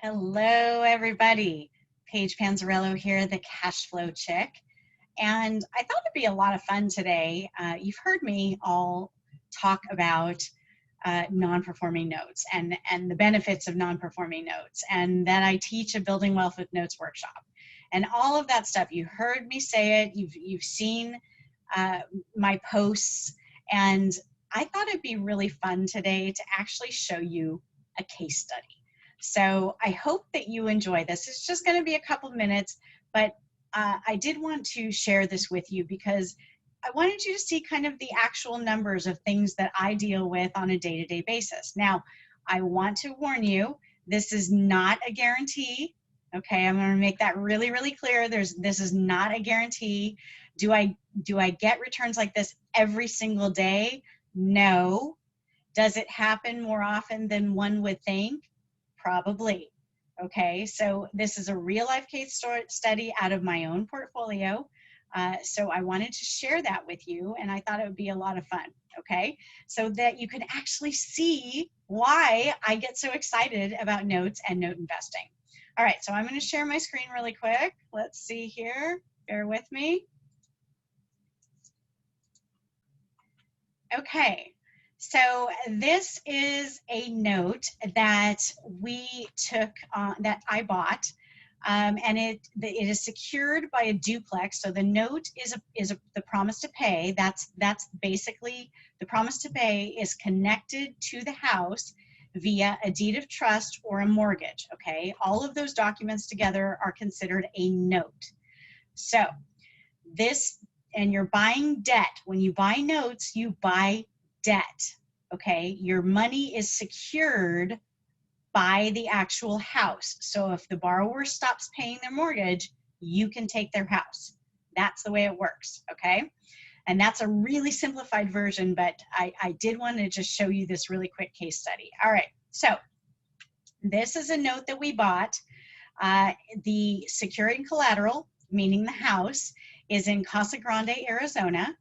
Hello, everybody. Paige Panzarello here, the Cash Flow Chick. And I thought it'd be a lot of fun today. You've heard me all talk about non-performing notes and the benefits of non-performing notes, and that I teach a Building Wealth with Notes workshop. And all of that stuff, you heard me say it, you've seen my posts, and I thought it'd be really fun today to actually show you a case study. So I hope that you enjoy this. It's just going to be a couple minutes, but I did want to share this with you because I wanted you to see kind of the actual numbers of things that I deal with on a day-to-day basis. Now, I want to warn you, this is not a guarantee. Okay, I'm going to make that really, really clear. This is not a guarantee. Do I get returns like this every single day? No. Does it happen more often than one would think? Probably. Okay, so this is a real life case study out of my own portfolio. So I wanted to share that with you, and I thought it would be a lot of fun, okay? So that you can actually see why I get so excited about notes and note investing. All right, so I'm going to share my screen really quick. Let's see here. Bear with me. Okay. So this is a note that we took, that I bought, and it is secured by a duplex. So the note is the promise to pay. That's basically the promise to pay is connected to the house via a deed of trust or a mortgage. Okay, all of those documents together are considered a note. So this, and you're buying debt. When you buy notes, you buy debt, okay? Your money is secured by the actual house. So if the borrower stops paying their mortgage, you can take their house. That's the way it works, okay? And that's a really simplified version, but I did want to just show you this really quick case study. All right, so this is a note that we bought. The securing collateral, meaning the house, is in Casa Grande, Arizona.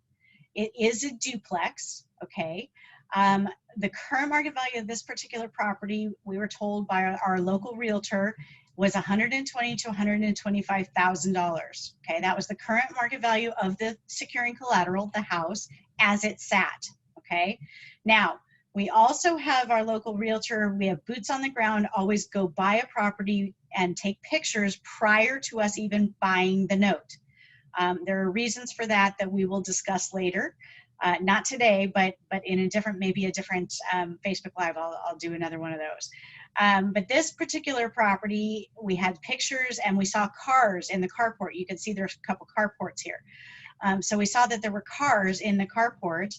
It is a duplex, okay? The current market value of this particular property, we were told by our local realtor, was $120,000 to $125,000. Okay, that was the current market value of the securing collateral, the house, as it sat. Okay, now we also have our local realtor. We have boots on the ground. Always go buy a property and take pictures prior to us even buying the note. There are reasons for that we will discuss later. Not today, but in a different, maybe a different Facebook Live, I'll do another one of those. But this particular property, we had pictures and we saw cars in the carport. You can see there's a couple carports here. So we saw that there were cars in the carport,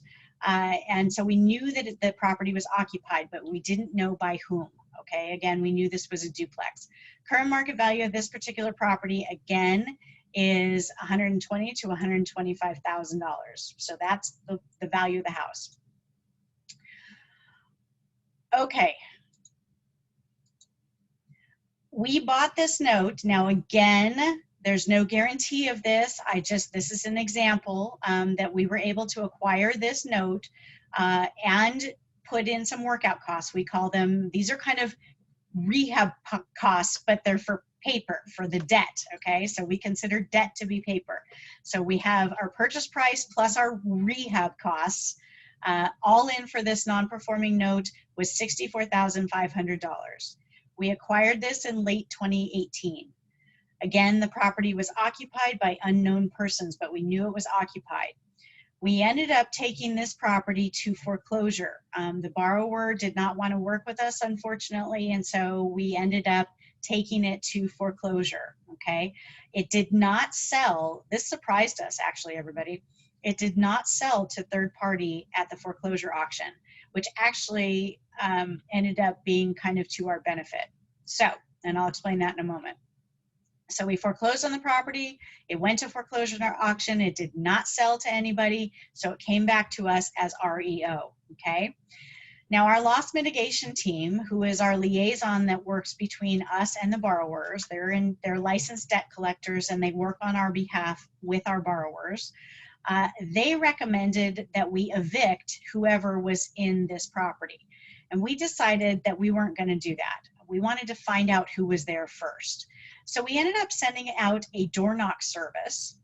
and so we knew that the property was occupied, but we didn't know by whom. Okay, again, we knew this was a duplex. Current market value of this particular property, again, is $120,000 to $125,000. So that's the value of the house. Okay. We bought this note. Now again, there's no guarantee of this. This is an example that we were able to acquire this note and put in some workout costs. We call them, these are kind of rehab costs, but they're for paper, for the debt, okay? So we consider debt to be paper. So we have our purchase price plus our rehab costs, all in for this non-performing note was $64,500. We acquired this in late 2018. Again, the property was occupied by unknown persons, but we knew it was occupied. We ended up taking this property to foreclosure. The borrower did not want to work with us, unfortunately, and so we ended up taking it to foreclosure, okay? It did not sell. This surprised us, actually, everybody. It did not sell to third party at the foreclosure auction, which actually ended up being kind of to our benefit. So, and I'll explain that in a moment. So we foreclosed on the property. It went to foreclosure auction. It did not sell to anybody, so it came back to us as REO, okay? Now our loss mitigation team, who is our liaison that works between us and the borrowers, they're licensed debt collectors and they work on our behalf with our borrowers. They recommended that we evict whoever was in this property. And we decided that we weren't going to do that. we wanted to find out who was there first. So we ended up sending out a door knock service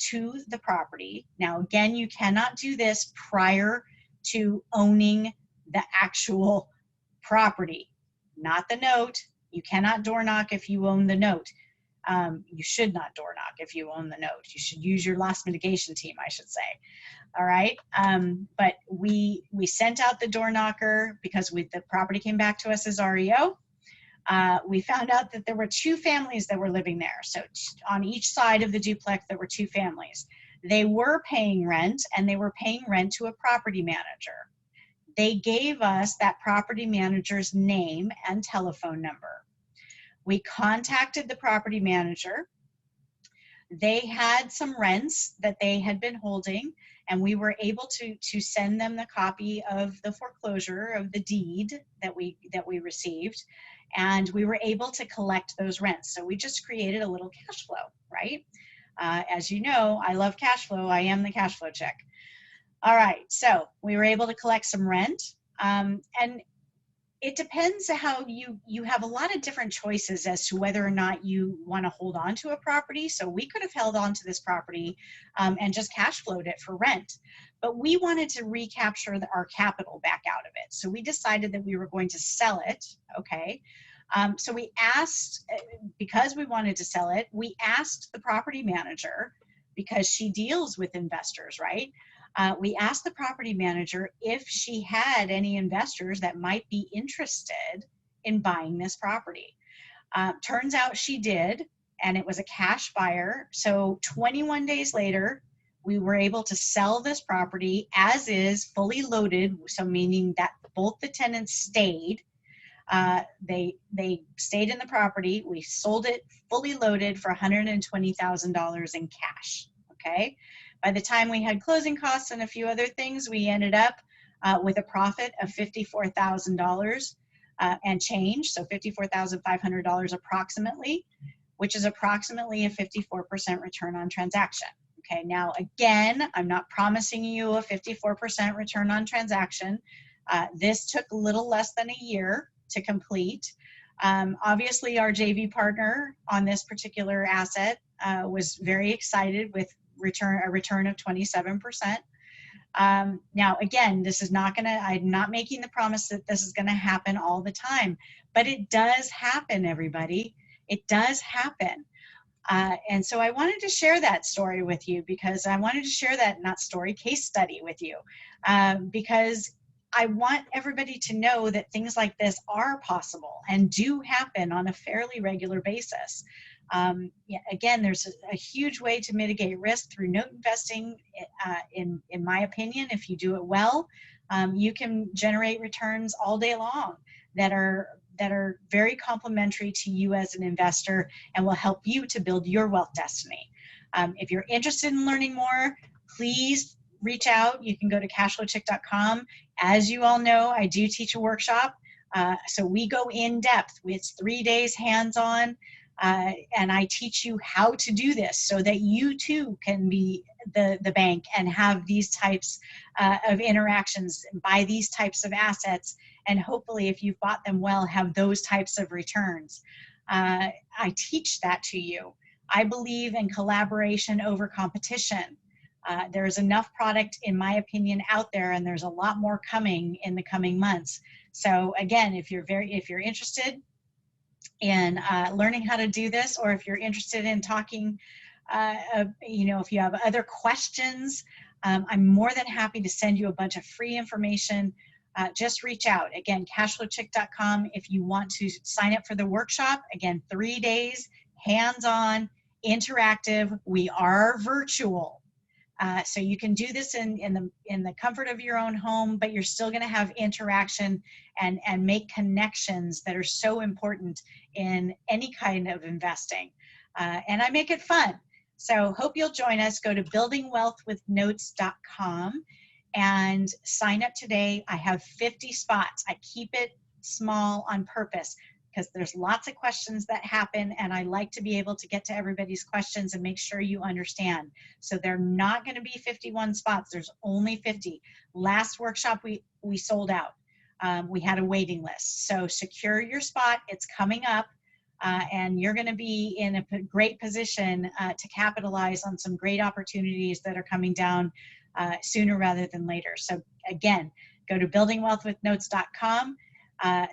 to the property. Now, again, you cannot do this prior to owning the actual property, not the note. You cannot door knock if you own the note. You should not door knock if you own the note. You should use your loss mitigation team, I should say. All right. But we sent out the door knocker because the property came back to us as REO. We found out that there were 2 families that were living there. So on each side of the duplex, there were 2 families. They were paying rent, and they were paying rent to a property manager. They gave us that property manager's name and telephone number. We contacted the property manager. They had some rents that they had been holding, and we were able to send them the copy of the foreclosure of the deed that we received, and we were able to collect those rents. So we just created a little cash flow, right? As you know, I love cash flow. I am the cash flow chick. All right, so we were able to collect some rent, and it depends how you have a lot of different choices as to whether or not you want to hold on to a property. So we could have held on to this property and just cash flowed it for rent, but we wanted to recapture our capital back out of it. So we decided that we were going to sell it. Okay. So we asked, because we wanted to sell it, we asked the property manager, because she deals with investors, right? We asked the property manager if she had any investors that might be interested in buying this property. Turns out she did, and it was a cash buyer. So 21 days later, we were able to sell this property as is, fully loaded, so meaning that both the tenants stayed. They stayed in the property. We sold it fully loaded for $120,000 in cash, okay? By the time we had closing costs and a few other things, we ended up with a profit of $54,000 and change, so $54,500 approximately, which is approximately a 54% return on transaction. Okay, now again, I'm not promising you a 54% return on transaction. This took a little less than a year to complete. Obviously, our JV partner on this particular asset was very excited with a return of 27%. Now, again, this is not gonna, I'm not making the promise that this is gonna happen all the time, but it does happen, everybody. It does happen. And so I wanted to share that story with you, because I wanted to share that, not story, case study with you, because I want everybody to know that things like this are possible and do happen on a fairly regular basis. Yeah, again, there's a huge way to mitigate risk through note investing. In my opinion, if you do it well, you can generate returns all day long that are very complementary to you as an investor and will help you to build your wealth destiny. If you're interested in learning more, please reach out. You can go to cashflowchick.com. As you all know, I do teach a workshop. So we go in depth. It's 3 days hands-on. And I teach you how to do this so that you too can be the bank and have these types of interactions, buy these types of assets, and hopefully, if you've bought them well, have those types of returns. I teach that to you. I believe in collaboration over competition. There's enough product, in my opinion, out there, and there's a lot more coming in the coming months. So again, if you're interested in learning how to do this, or if you're interested in talking, if you have other questions, I'm more than happy to send you a bunch of free information. Just reach out. Again, cashflowchick.com if you want to sign up for the workshop. Again, 3 days, hands-on, interactive. We are virtual. So you can do this in the comfort of your own home, but you're still going to have interaction and make connections that are so important in any kind of investing. And I make it fun. So hope you'll join us. Go to buildingwealthwithnotes.com and sign up today. I have 50 spots. I keep it small on purpose, because there's lots of questions that happen, and I like to be able to get to everybody's questions and make sure you understand. So they're not going to be 51 spots. There's only 50. Last workshop we sold out. we had a waiting list. So secure your spot. It's coming up. And you're going to be in a great position to capitalize on some great opportunities that are coming down sooner rather than later. So again, go to buildingwealthwithnotes.com,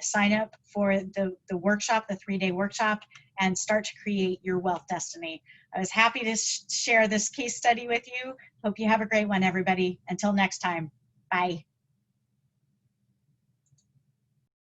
sign up for the workshop, the 3-day workshop, and start to create your wealth destiny. I was happy to share this case study with you. Hope you have a great one, everybody. Until next time, bye.